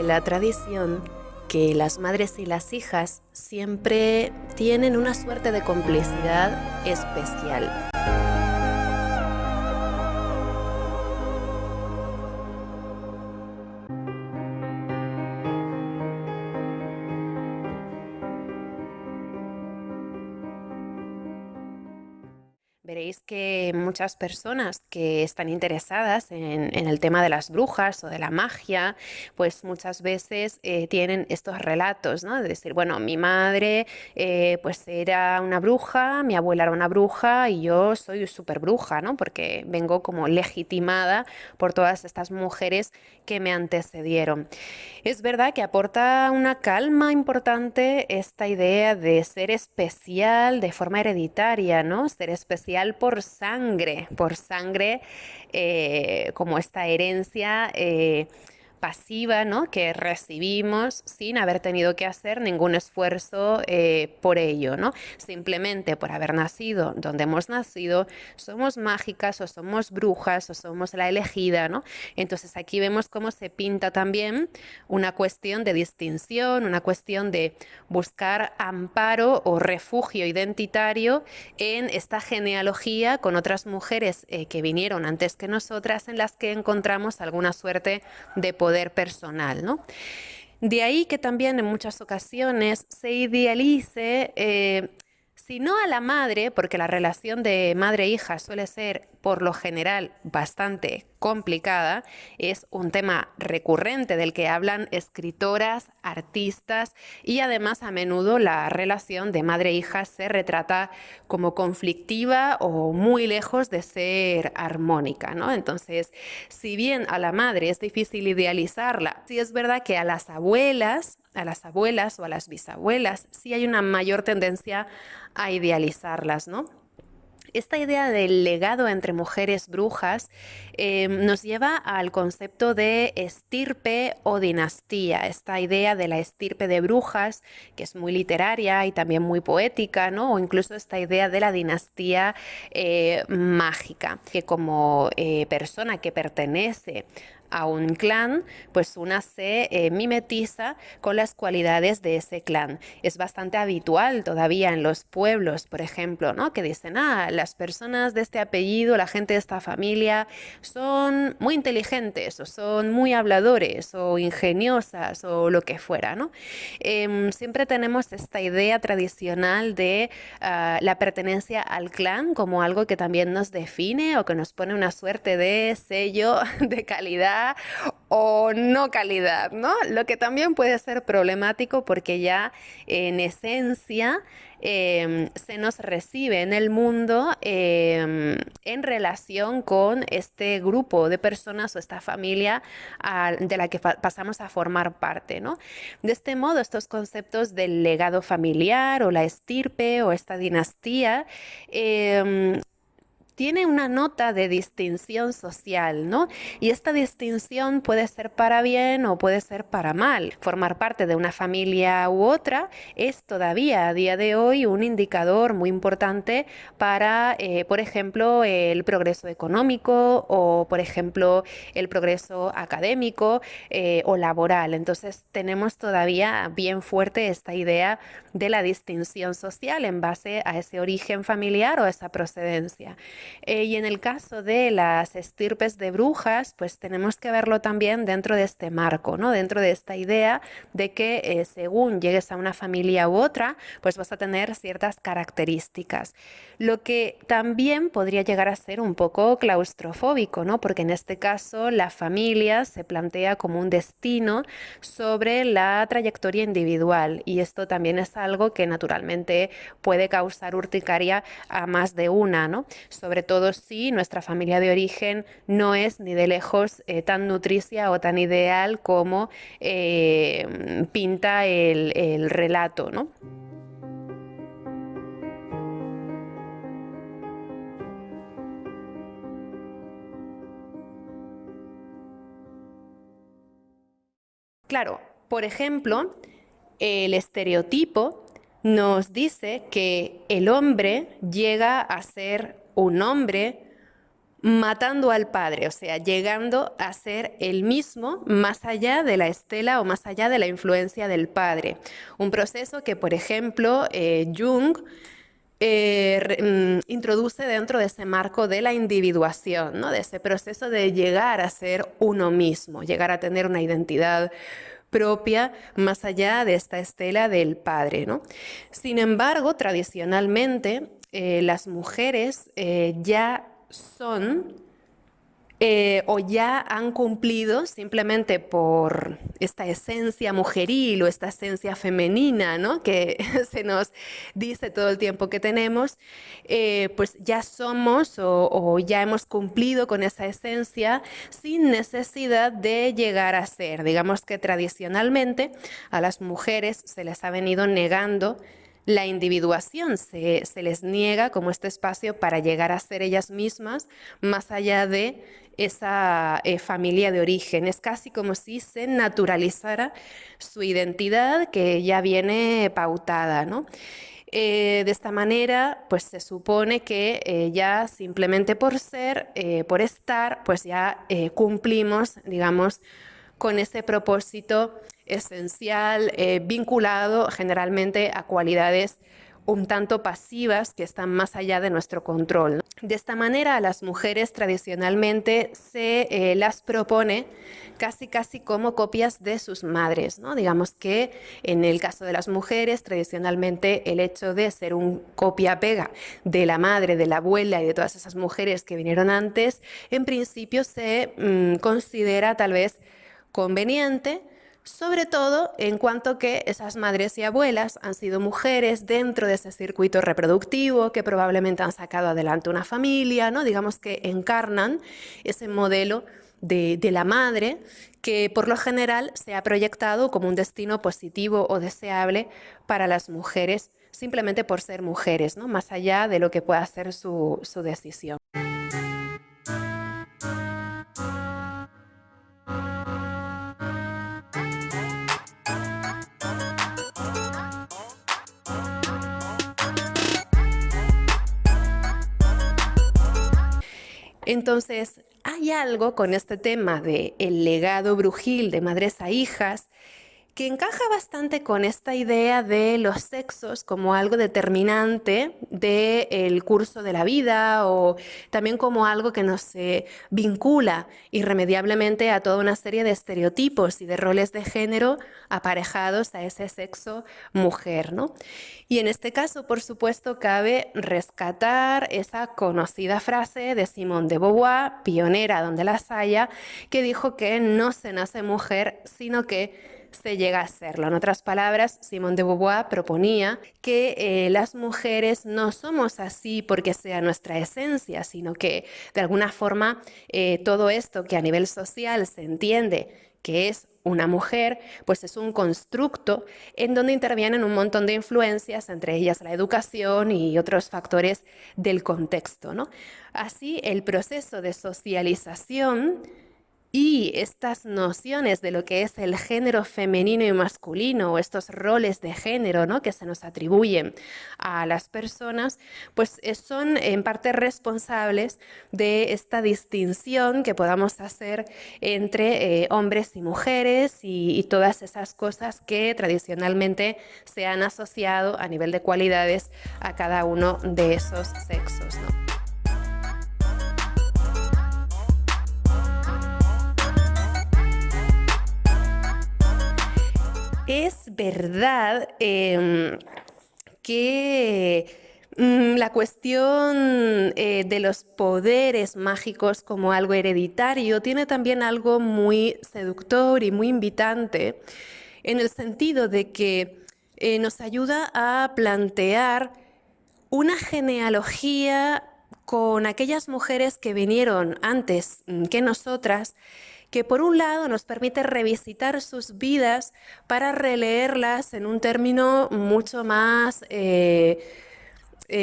la tradición que las madres y las hijas siempre tienen una suerte de complicidad especial. Veréis que muchas personas que están interesadas en el tema de las brujas o de la magia, pues muchas veces tienen estos relatos, ¿no? De decir, bueno, mi madre pues era una bruja, mi abuela era una bruja y yo soy súper bruja, ¿no? Porque vengo como legitimada por todas estas mujeres que me antecedieron. Es verdad que aporta una calma importante esta idea de ser especial de forma hereditaria, ¿no? Ser especial por sangre, como esta herencia pasiva, ¿no? Que recibimos sin haber tenido que hacer ningún esfuerzo por ello, ¿no? Simplemente por haber nacido donde hemos nacido, somos mágicas o somos brujas o somos la elegida, ¿no? Entonces aquí vemos cómo se pinta también una cuestión de distinción, una cuestión de buscar amparo o refugio identitario en esta genealogía con otras mujeres que vinieron antes que nosotras, en las que encontramos alguna suerte de poder personal, ¿no? De ahí que también en muchas ocasiones se idealice, si no a la madre, porque la relación de madre-hija suele ser por lo general bastante complicada, es un tema recurrente del que hablan escritoras, artistas, y además a menudo la relación de madre-hija se retrata como conflictiva o muy lejos de ser armónica, ¿no? Entonces, si bien a la madre es difícil idealizarla, sí es verdad que a las abuelas o a las bisabuelas sí hay una mayor tendencia a idealizarlas, ¿no? Esta idea del legado entre mujeres brujas nos lleva al concepto de estirpe o dinastía, esta idea de la estirpe de brujas, que es muy literaria y también muy poética, ¿no? O incluso esta idea de la dinastía mágica, que como persona que pertenece a un clan, pues una se mimetiza con las cualidades de ese clan. Es bastante habitual todavía en los pueblos, por ejemplo, ¿no? Que dicen, las personas de este apellido, la gente de esta familia, son muy inteligentes o son muy habladores o ingeniosas o lo que fuera, ¿no? Siempre tenemos esta idea tradicional de la pertenencia al clan como algo que también nos define o que nos pone una suerte de sello de calidad o no calidad, ¿no? Lo que también puede ser problemático porque ya en esencia se nos recibe en el mundo en relación con este grupo de personas o esta familia de la que pasamos a formar parte, ¿no? De este modo, estos conceptos del legado familiar o la estirpe o esta dinastía tiene una nota de distinción social, ¿no? Y esta distinción puede ser para bien o puede ser para mal. Formar parte de una familia u otra es todavía a día de hoy un indicador muy importante para, por ejemplo, el progreso económico o, por ejemplo, el progreso académico o laboral. Entonces, tenemos todavía bien fuerte esta idea de la distinción social en base a ese origen familiar o a esa procedencia. Y en el caso de las estirpes de brujas, pues tenemos que verlo también dentro de este marco, ¿no? Dentro de esta idea de que según llegues a una familia u otra, pues vas a tener ciertas características. Lo que también podría llegar a ser un poco claustrofóbico, ¿no? Porque en este caso la familia se plantea como un destino sobre la trayectoria individual, y esto también es algo que naturalmente puede causar urticaria a más de una, ¿no? Sobre todo si nuestra familia de origen no es ni de lejos tan nutricia o tan ideal como pinta el relato, ¿no? Claro, por ejemplo, el estereotipo nos dice que el hombre llega a ser un hombre matando al padre, o sea, llegando a ser el mismo más allá de la estela o más allá de la influencia del padre. Un proceso que, por ejemplo, Jung introduce dentro de ese marco de la individuación, ¿no? De ese proceso de llegar a ser uno mismo, llegar a tener una identidad propia más allá de esta estela del padre, ¿no? Sin embargo, tradicionalmente las mujeres ya son o ya han cumplido simplemente por esta esencia mujeril o esta esencia femenina, ¿no? Que se nos dice todo el tiempo que tenemos, pues ya somos o ya hemos cumplido con esa esencia sin necesidad de llegar a ser. Digamos que tradicionalmente a las mujeres se les ha venido negando la individuación, se les niega como este espacio para llegar a ser ellas mismas más allá de esa familia de origen. Es casi como si se naturalizara su identidad que ya viene pautada, ¿no? De esta manera, pues se supone que ya simplemente por ser, por estar, pues ya cumplimos, digamos, con ese propósito esencial, vinculado generalmente a cualidades un tanto pasivas que están más allá de nuestro control, ¿no? De esta manera, a las mujeres tradicionalmente se las propone casi como copias de sus madres, ¿no? Digamos que en el caso de las mujeres, tradicionalmente el hecho de ser un copia-pega de la madre, de la abuela y de todas esas mujeres que vinieron antes, en principio se considera tal vez conveniente, sobre todo en cuanto que esas madres y abuelas han sido mujeres dentro de ese circuito reproductivo que probablemente han sacado adelante una familia, ¿no? Digamos que encarnan ese modelo de la madre que por lo general se ha proyectado como un destino positivo o deseable para las mujeres simplemente por ser mujeres, ¿no? Más allá de lo que pueda ser su decisión. Entonces, hay algo con este tema de el legado brujil de madres a hijas que encaja bastante con esta idea de los sexos como algo determinante del curso de la vida o también como algo que nos vincula irremediablemente a toda una serie de estereotipos y de roles de género aparejados a ese sexo mujer, ¿no? Y en este caso, por supuesto, cabe rescatar esa conocida frase de Simone de Beauvoir, pionera donde las haya, que dijo que no se nace mujer, sino que se llega a serlo. En otras palabras, Simone de Beauvoir proponía que las mujeres no somos así porque sea nuestra esencia, sino que de alguna forma todo esto que a nivel social se entiende que es una mujer, pues es un constructo en donde intervienen un montón de influencias, entre ellas la educación y otros factores del contexto, ¿no? Así, el proceso de socialización y estas nociones de lo que es el género femenino y masculino o estos roles de género, ¿no? que se nos atribuyen a las personas, pues son en parte responsables de esta distinción que podamos hacer entre hombres y mujeres y todas esas cosas que tradicionalmente se han asociado a nivel de cualidades a cada uno de esos sexos, ¿no? Es verdad que la cuestión de los poderes mágicos como algo hereditario tiene también algo muy seductor y muy invitante en el sentido de que nos ayuda a plantear una genealogía con aquellas mujeres que vinieron antes que nosotras, que por un lado nos permite revisitar sus vidas para releerlas en un término mucho más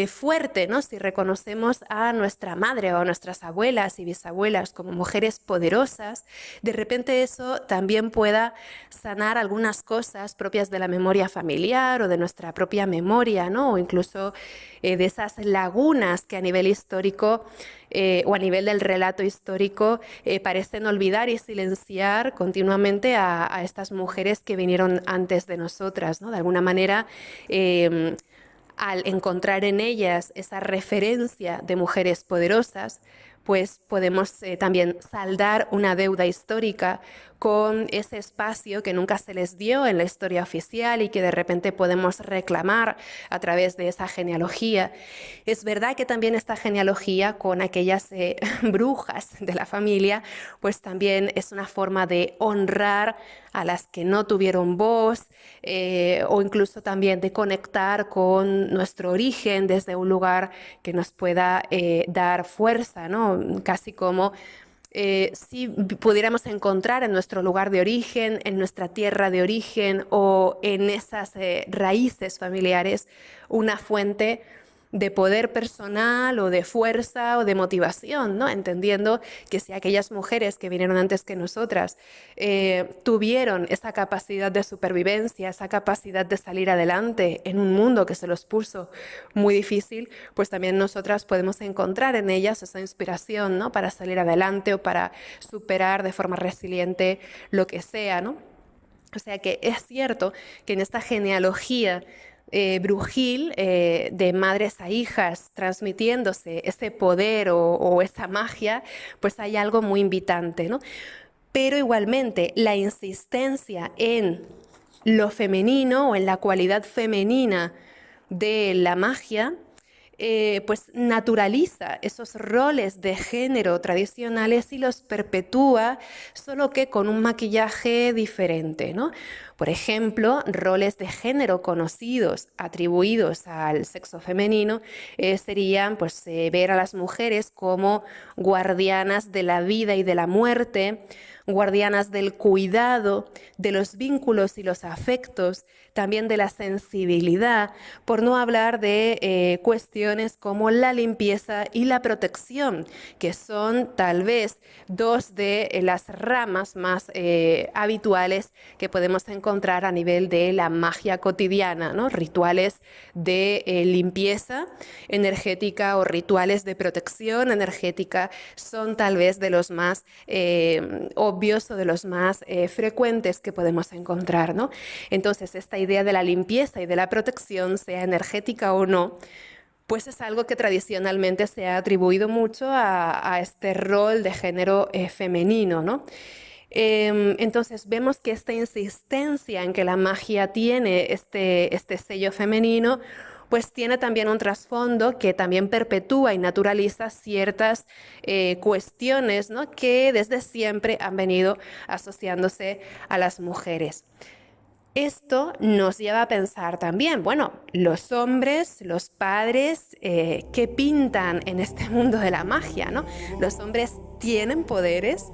fuerte, ¿no? Si reconocemos a nuestra madre o a nuestras abuelas y bisabuelas como mujeres poderosas, de repente eso también pueda sanar algunas cosas propias de la memoria familiar o de nuestra propia memoria, ¿no? O incluso de esas lagunas que a nivel histórico o a nivel del relato histórico parecen olvidar y silenciar continuamente a estas mujeres que vinieron antes de nosotras, ¿no? De alguna manera, al encontrar en ellas esa referencia de mujeres poderosas, pues podemos también saldar una deuda histórica con ese espacio que nunca se les dio en la historia oficial y que de repente podemos reclamar a través de esa genealogía. Es verdad que también esta genealogía con aquellas brujas de la familia, pues también es una forma de honrar a las que no tuvieron voz, o incluso también de conectar con nuestro origen desde un lugar que nos pueda dar fuerza, ¿no? Casi como si pudiéramos encontrar en nuestro lugar de origen, en nuestra tierra de origen o en esas raíces familiares una fuente de poder personal o de fuerza o de motivación, ¿no? Entendiendo que si aquellas mujeres que vinieron antes que nosotras tuvieron esa capacidad de supervivencia, esa capacidad de salir adelante en un mundo que se los puso muy difícil, pues también nosotras podemos encontrar en ellas esa inspiración, ¿no? Para salir adelante o para superar de forma resiliente lo que sea, ¿no? O sea que es cierto que en esta genealogía brujil de madres a hijas transmitiéndose ese poder o esa magia, pues hay algo muy invitante, ¿no? Pero igualmente la insistencia en lo femenino o en la cualidad femenina de la magia, pues naturaliza esos roles de género tradicionales y los perpetúa, solo que con un maquillaje diferente, ¿no? Por ejemplo, roles de género conocidos, atribuidos al sexo femenino, serían pues, ver a las mujeres como guardianas de la vida y de la muerte, guardianas del cuidado, de los vínculos y los afectos, también de la sensibilidad, por no hablar de cuestiones como la limpieza y la protección, que son tal vez dos de las ramas más habituales que podemos encontrar a nivel de la magia cotidiana, ¿no? Rituales de limpieza energética o rituales de protección energética son tal vez de los más obvios o de los más frecuentes que podemos encontrar, ¿no? Entonces, esta idea de la limpieza y de la protección, sea energética o no, pues es algo que tradicionalmente se ha atribuido mucho a este rol de género femenino, ¿no? Entonces vemos que esta insistencia en que la magia tiene este sello femenino, pues tiene también un trasfondo que también perpetúa y naturaliza ciertas cuestiones, ¿no? Que desde siempre han venido asociándose a las mujeres. Esto nos lleva a pensar también, bueno, los hombres, los padres, ¿qué pintan en este mundo de la magia, ¿no? ¿Los hombres tienen poderes?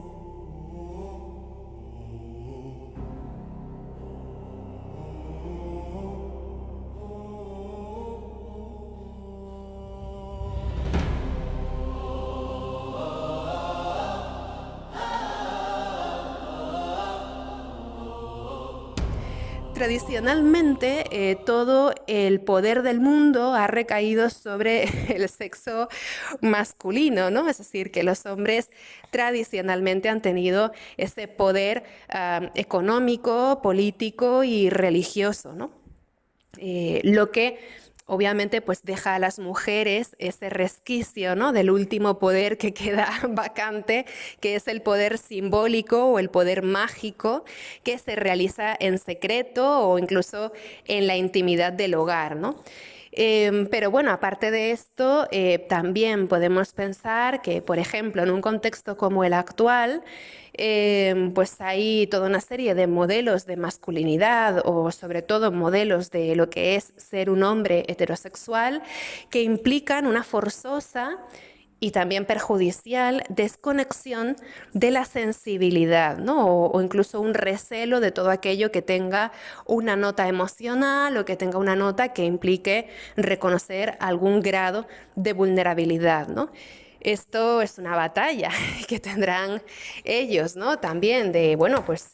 Tradicionalmente, todo el poder del mundo ha recaído sobre el sexo masculino, ¿no? Es decir, que los hombres tradicionalmente han tenido ese poder económico, político y religioso, ¿no? Lo que obviamente pues deja a las mujeres ese resquicio, ¿no? Del último poder que queda vacante, que es el poder simbólico o el poder mágico que se realiza en secreto o incluso en la intimidad del hogar, ¿no? Pero bueno, aparte de esto, también podemos pensar que, por ejemplo, en un contexto como el actual, pues hay toda una serie de modelos de masculinidad o sobre todo modelos de lo que es ser un hombre heterosexual que implican una forzosa y también perjudicial desconexión de la sensibilidad, ¿no? O incluso un recelo de todo aquello que tenga una nota emocional o que tenga una nota que implique reconocer algún grado de vulnerabilidad, ¿no? Esto es una batalla que tendrán ellos, ¿no? También de, bueno, pues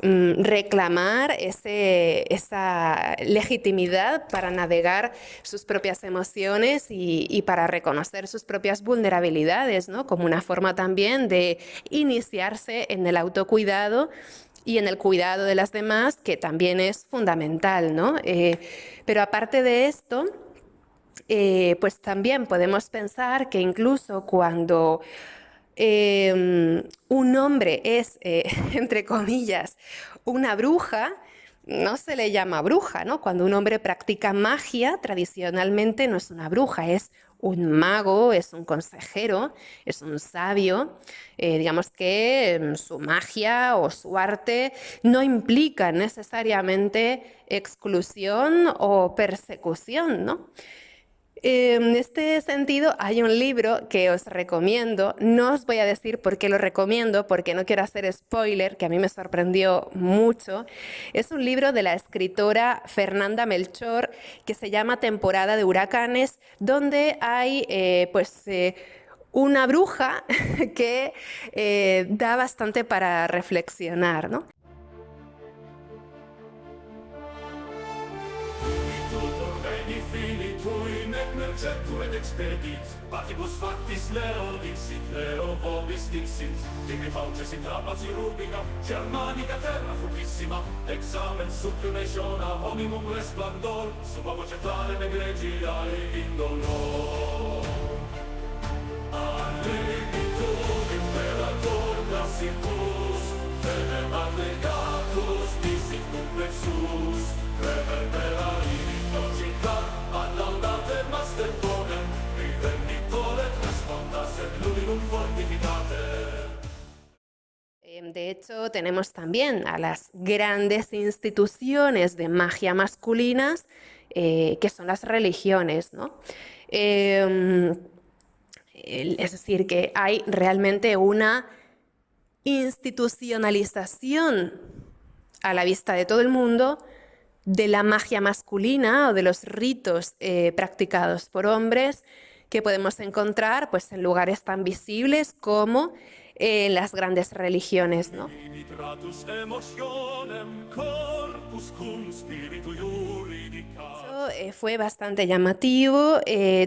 reclamar esa legitimidad para navegar sus propias emociones y para reconocer sus propias vulnerabilidades, ¿no? Como una forma también de iniciarse en el autocuidado y en el cuidado de las demás, que también es fundamental, ¿no? Pero aparte de esto, pues también podemos pensar que incluso cuando un hombre es, entre comillas, una bruja, no se le llama bruja, ¿no? Cuando un hombre practica magia, tradicionalmente no es una bruja, es un mago, es un consejero, es un sabio. Digamos que su magia o su arte no implica necesariamente exclusión o persecución, ¿no? En este sentido, hay un libro que os recomiendo. No os voy a decir por qué lo recomiendo, porque no quiero hacer spoiler, que a mí me sorprendió mucho. Es un libro de la escritora Fernanda Melchor que se llama Temporada de huracanes, donde hay una bruja que da bastante para reflexionar, ¿no? Certuret expedit, patibus factis leo dixit, leo vobis dixit, digni fauces intrapat rubica, germanica terra fugissima, examen supprimationa homimum resplendor, suba vocetare negrediae indolor. Allegritur imperator classicus, venemat legatus, disit complexus, reverbera in logicam, ad laudate master bonem, rivenditoret respondas et luminum fortificate. De hecho, tenemos también a las grandes instituciones de magia masculinas, que son las religiones, ¿no? Es decir, que hay realmente una institucionalización a la vista de todo el mundo de la magia masculina o de los ritos practicados por hombres que podemos encontrar pues, en lugares tan visibles como en las grandes religiones, ¿no? Fue bastante llamativo,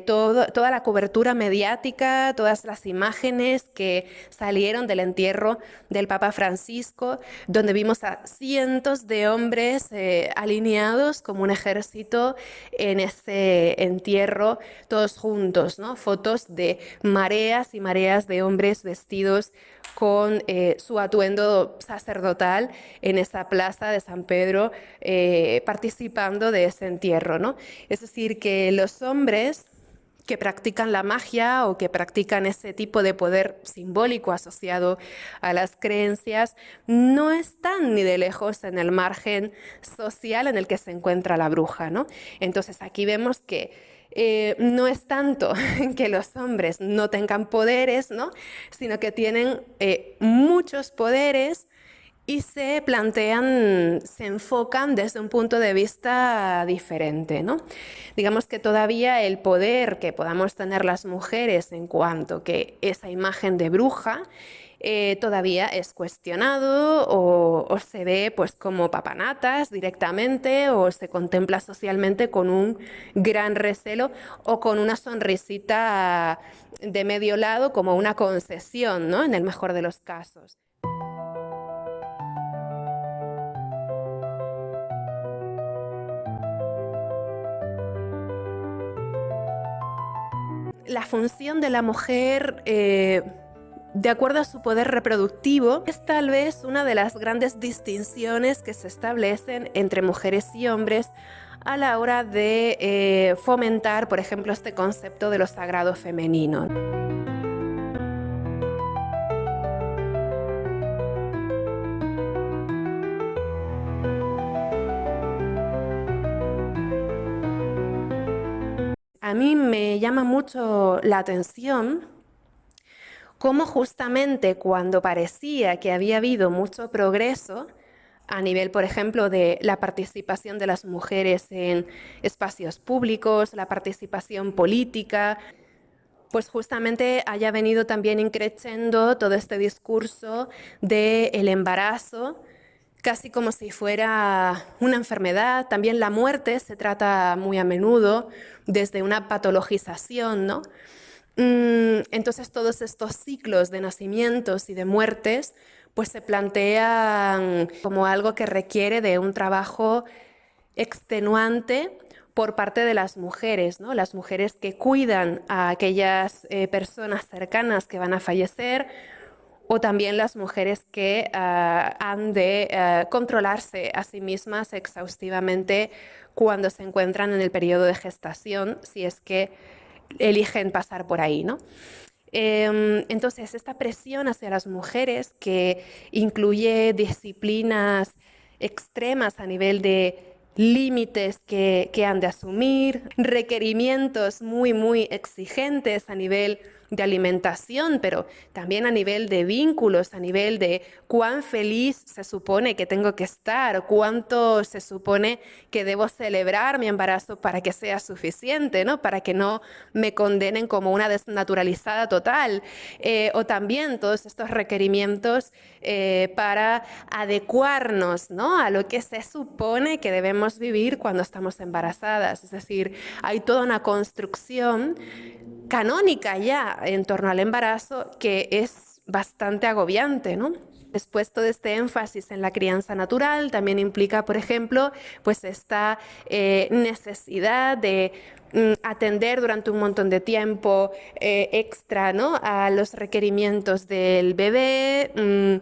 toda la cobertura mediática, todas las imágenes que salieron del entierro del Papa Francisco, donde vimos a cientos de hombres alineados como un ejército en ese entierro, todos juntos, ¿no? Fotos de mareas y mareas de hombres vestidos con su atuendo sacerdotal en esa plaza de San Pedro, participando de ese entierro, ¿no? Es decir, que los hombres que practican la magia o que practican ese tipo de poder simbólico asociado a las creencias no están ni de lejos en el margen social en el que se encuentra la bruja, ¿no? Entonces aquí vemos que no es tanto que los hombres no tengan poderes, ¿no? Sino que tienen muchos poderes y se plantean, se enfocan desde un punto de vista diferente, ¿no? Digamos que todavía el poder que podamos tener las mujeres en cuanto que esa imagen de bruja todavía es cuestionado o se ve pues como papanatas directamente o se contempla socialmente con un gran recelo o con una sonrisita de medio lado como una concesión, ¿no? En el mejor de los casos. La función de la mujer, de acuerdo a su poder reproductivo, es tal vez una de las grandes distinciones que se establecen entre mujeres y hombres a la hora de fomentar, por ejemplo, este concepto de lo sagrado femenino. A mí me llama mucho la atención cómo justamente cuando parecía que había habido mucho progreso a nivel, por ejemplo, de la participación de las mujeres en espacios públicos, la participación política, pues justamente haya venido también increciendo todo este discurso del embarazo, casi como si fuera una enfermedad. También la muerte se trata muy a menudo desde una patologización, ¿no? Entonces todos estos ciclos de nacimientos y de muertes pues se plantean como algo que requiere de un trabajo extenuante por parte de las mujeres, ¿no? Las mujeres que cuidan a aquellas personas cercanas que van a fallecer, o también las mujeres que han de controlarse a sí mismas exhaustivamente cuando se encuentran en el periodo de gestación, si es que eligen pasar por ahí, ¿no? Entonces, esta presión hacia las mujeres que incluye disciplinas extremas a nivel de límites que han de asumir, requerimientos muy, muy exigentes a nivel de alimentación, pero también a nivel de vínculos, a nivel de cuán feliz se supone que tengo que estar, cuánto se supone que debo celebrar mi embarazo para que sea suficiente, ¿no? Para que no me condenen como una desnaturalizada total, o también todos estos requerimientos para adecuarnos, ¿no? A lo que se supone que debemos vivir cuando estamos embarazadas. Es decir, hay toda una construcción canónica ya en torno al embarazo que es bastante agobiante, ¿no? Después todo este énfasis en la crianza natural también implica, por ejemplo, pues esta necesidad de atender durante un montón de tiempo extra, ¿no? A los requerimientos del bebé.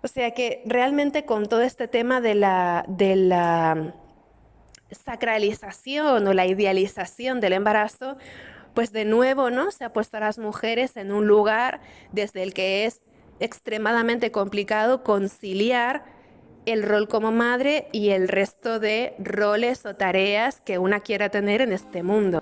O sea que realmente con todo este tema de la sacralización o la idealización del embarazo, pues de nuevo, ¿no? Se ha puesto a las mujeres en un lugar desde el que es extremadamente complicado conciliar el rol como madre y el resto de roles o tareas que una quiera tener en este mundo.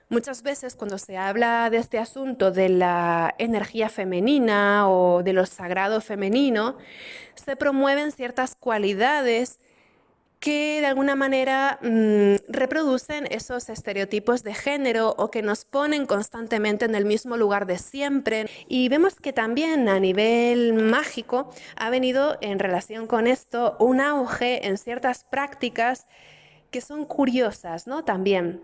Muchas veces cuando se habla de este asunto de la energía femenina o de lo sagrado femenino, se promueven ciertas cualidades que de alguna manera reproducen esos estereotipos de género o que nos ponen constantemente en el mismo lugar de siempre. Y vemos que también a nivel mágico ha venido en relación con esto un auge en ciertas prácticas que son curiosas, ¿no? También,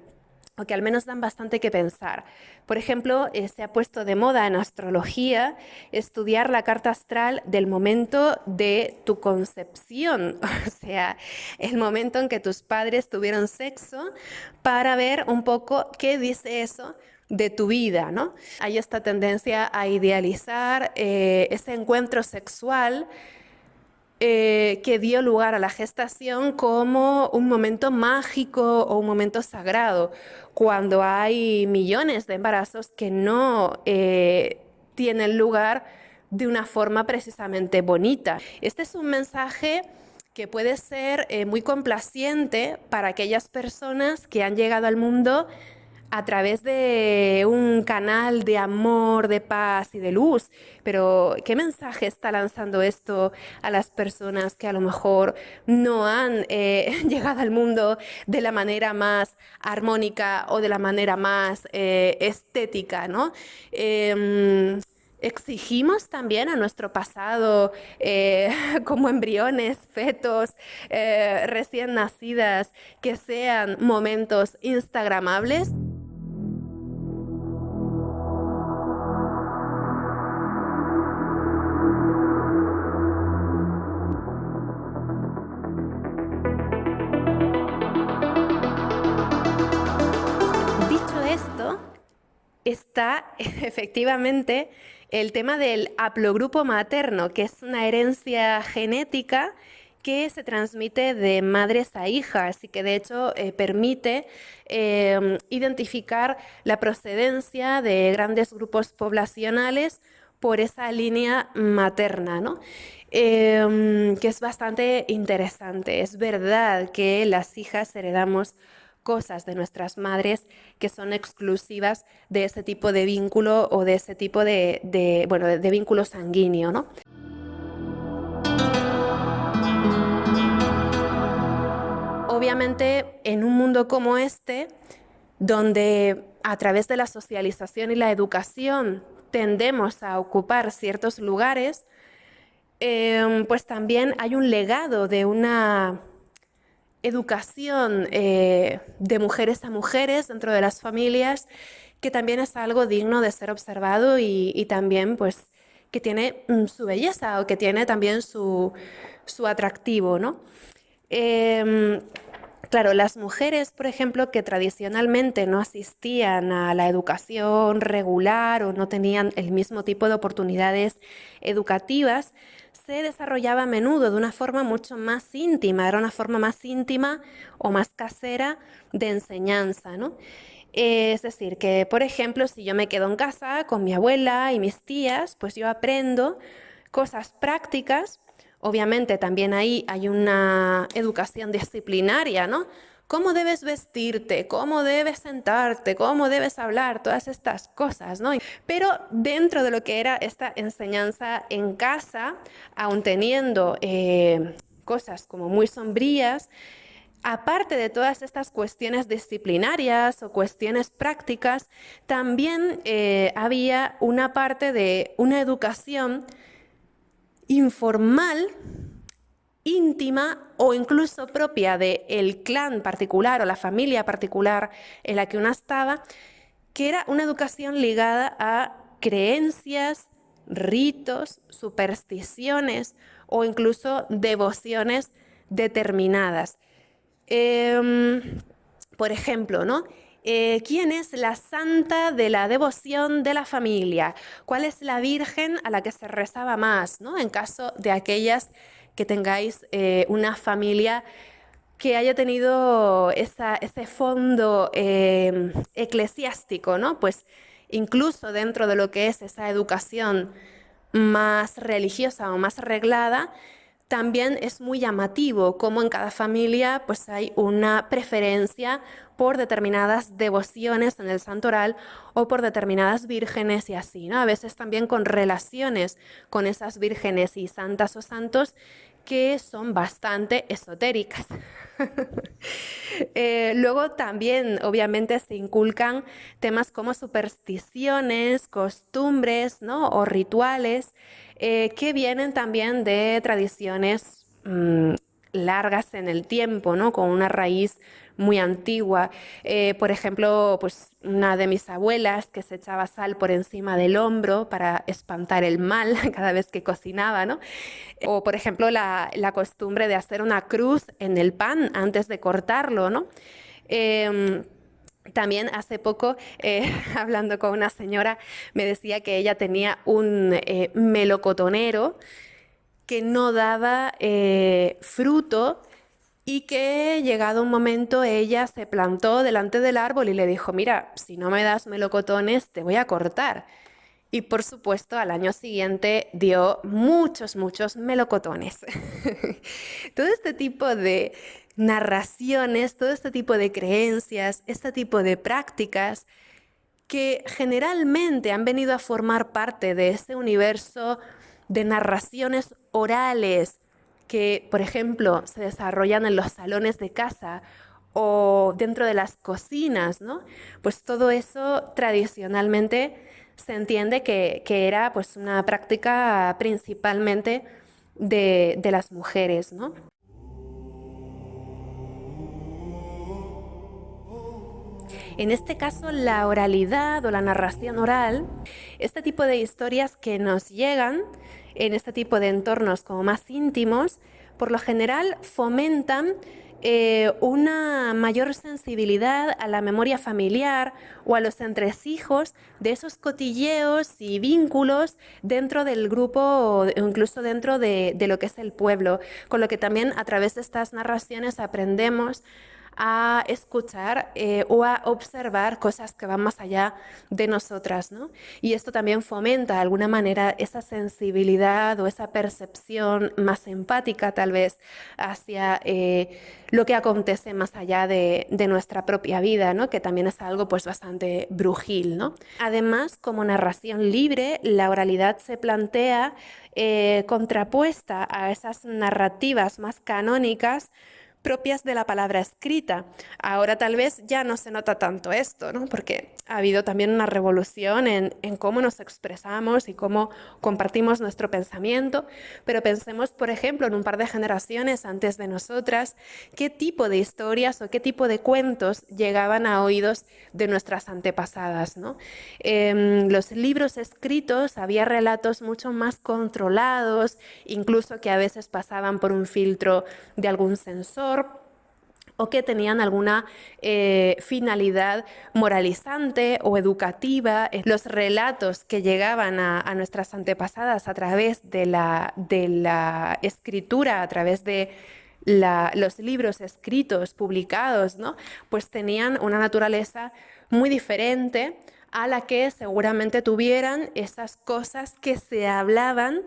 o que al menos dan bastante que pensar. Por ejemplo, se ha puesto de moda en astrología estudiar la carta astral del momento de tu concepción, o sea, el momento en que tus padres tuvieron sexo, para ver un poco qué dice eso de tu vida, ¿no? Hay esta tendencia a idealizar ese encuentro sexual que dio lugar a la gestación como un momento mágico o un momento sagrado, cuando hay millones de embarazos que no tienen lugar de una forma precisamente bonita. Este es un mensaje que puede ser muy complaciente para aquellas personas que han llegado al mundo a través de un canal de amor, de paz y de luz. Pero, ¿qué mensaje está lanzando esto a las personas que a lo mejor no han llegado al mundo de la manera más armónica o de la manera más estética, ¿no? Exigimos también a nuestro pasado como embriones, fetos, recién nacidas, que sean momentos instagramables. Dicho esto, está efectivamente el tema del haplogrupo materno, que es una herencia genética que se transmite de madres a hijas y que de hecho permite identificar la procedencia de grandes grupos poblacionales por esa línea materna, ¿no? Que es bastante interesante. Es verdad que las hijas heredamos cosas de nuestras madres que son exclusivas de ese tipo de vínculo o de ese tipo bueno, de vínculo sanguíneo, ¿no? Obviamente, en un mundo como este, donde a través de la socialización y la educación tendemos a ocupar ciertos lugares, pues también hay un legado de una educación de mujeres a mujeres dentro de las familias, que también es algo digno de ser observado y también pues que tiene su belleza o que tiene también su atractivo, ¿no? Claro, las mujeres, por ejemplo, que tradicionalmente no asistían a la educación regular o no tenían el mismo tipo de oportunidades educativas, se desarrollaba a menudo de una forma mucho más íntima, era una forma más íntima o más casera de enseñanza, ¿no? Es decir, que por ejemplo, si yo me quedo en casa con mi abuela y mis tías, pues yo aprendo cosas prácticas. Obviamente también ahí hay una educación disciplinaria, ¿no? Cómo debes vestirte, cómo debes sentarte, cómo debes hablar, todas estas cosas, ¿no? Pero dentro de lo que era esta enseñanza en casa, aun teniendo cosas como muy sombrías, aparte de todas estas cuestiones disciplinarias o cuestiones prácticas, también había una parte de una educación informal, íntima o incluso propia del clan particular o la familia particular en la que una estaba, que era una educación ligada a creencias, ritos, supersticiones o incluso devociones determinadas. Por ejemplo, ¿no? ¿Quién es la santa de la devoción de la familia? ¿Cuál es la virgen a la que se rezaba más, ¿no? En caso de aquellas que tengáis una familia que haya tenido ese fondo eclesiástico, ¿no? Pues incluso dentro de lo que es esa educación más religiosa o más reglada, también es muy llamativo cómo en cada familia pues hay una preferencia por determinadas devociones en el santoral o por determinadas vírgenes y así, ¿no? A veces también con relaciones con esas vírgenes y santas o santos que son bastante esotéricas. Luego también, obviamente, se inculcan temas como supersticiones, costumbres, ¿no? O rituales que vienen también de tradiciones largas en el tiempo, ¿no? Con una raíz muy antigua. Por ejemplo, pues una de mis abuelas que se echaba sal por encima del hombro para espantar el mal cada vez que cocinaba, ¿no? O, por ejemplo, la costumbre de hacer una cruz en el pan antes de cortarlo, ¿no? Em, también hace poco, hablando con una señora, me decía que ella tenía un melocotonero que no daba fruto y que llegado un momento ella se plantó delante del árbol y le dijo, mira, si no me das melocotones te voy a cortar. Y por supuesto, al año siguiente dio muchos, muchos melocotones. Todo este tipo de narraciones, todo este tipo de creencias, este tipo de prácticas que generalmente han venido a formar parte de ese universo de narraciones orales que, por ejemplo, se desarrollan en los salones de casa o dentro de las cocinas, ¿no? Pues todo eso tradicionalmente se entiende que era pues una práctica principalmente de las mujeres, ¿no? En este caso, la oralidad o la narración oral, este tipo de historias que nos llegan en este tipo de entornos como más íntimos, por lo general fomentan una mayor sensibilidad a la memoria familiar o a los entresijos de esos cotilleos y vínculos dentro del grupo o incluso dentro de lo que es el pueblo, con lo que también a través de estas narraciones aprendemos a escuchar o a observar cosas que van más allá de nosotras, ¿no? Y esto también fomenta de alguna manera esa sensibilidad o esa percepción más empática tal vez hacia lo que acontece más allá de nuestra propia vida, ¿no? Que también es algo pues bastante brujil, ¿no? Además, como narración libre, la oralidad se plantea contrapuesta a esas narrativas más canónicas propias de la palabra escrita. Ahora tal vez ya no se nota tanto esto, ¿no? Porque ha habido también una revolución en cómo nos expresamos y cómo compartimos nuestro pensamiento, pero pensemos, por ejemplo, en un par de generaciones antes de nosotras, qué tipo de historias o qué tipo de cuentos llegaban a oídos de nuestras antepasadas, ¿no? Los libros escritos había relatos mucho más controlados, incluso que a veces pasaban por un filtro de algún censor o que tenían alguna finalidad moralizante o educativa. Los relatos que llegaban a nuestras antepasadas a través de la escritura, a través de los libros escritos, publicados, ¿no? Pues tenían una naturaleza muy diferente a la que seguramente tuvieran esas cosas que se hablaban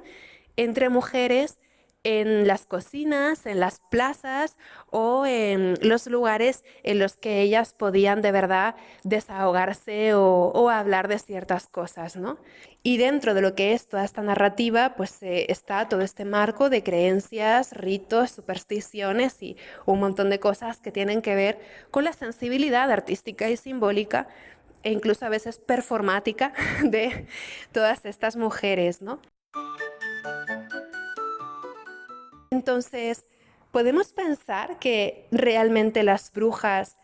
entre mujeres en las cocinas, en las plazas o en los lugares en los que ellas podían de verdad desahogarse o hablar de ciertas cosas, ¿no? Y dentro de lo que es toda esta narrativa, pues está todo este marco de creencias, ritos, supersticiones y un montón de cosas que tienen que ver con la sensibilidad artística y simbólica e incluso a veces performática de todas estas mujeres, ¿no? Entonces, ¿podemos pensar que realmente las brujas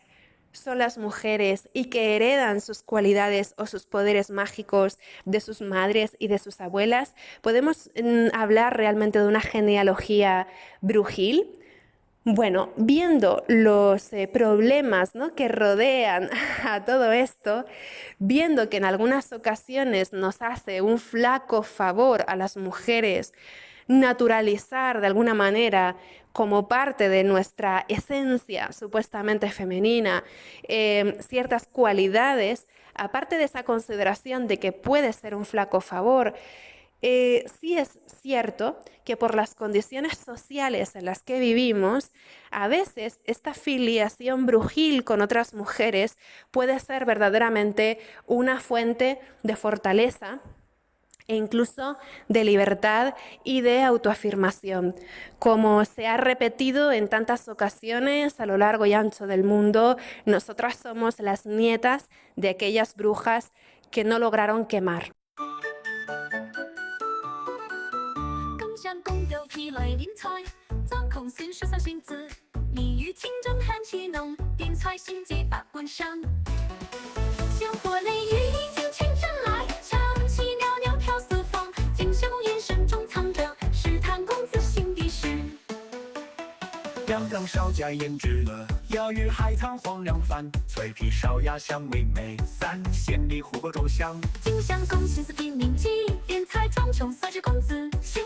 son las mujeres y que heredan sus cualidades o sus poderes mágicos de sus madres y de sus abuelas? ¿Podemos hablar realmente de una genealogía brujil? Bueno, viendo los problemas, ¿no?, que rodean a todo esto, viendo que en algunas ocasiones nos hace un flaco favor a las mujeres naturalizar de alguna manera como parte de nuestra esencia supuestamente femenina ciertas cualidades, aparte de esa consideración de que puede ser un flaco favor, sí es cierto que por las condiciones sociales en las que vivimos, a veces esta filiación brujil con otras mujeres puede ser verdaderamente una fuente de fortaleza e incluso de libertad y de autoafirmación. Como se ha repetido en tantas ocasiones a lo largo y ancho del mundo, nosotras somos las nietas de aquellas brujas que no lograron quemar. 更像公牛皮来临菜，掌控新十三星子，蜜语清蒸寒气浓，点菜心机把棍上，香火雷雨已经全身来，香气袅袅飘四方，锦绣眼神中藏着试探公子心底事。阳刚少加胭脂了，鸭鱼海棠黄粱饭，脆皮烧鸭香味美散，鲜里胡萝卜粥香。锦香宫心思拼命记，点菜装穷算是公子心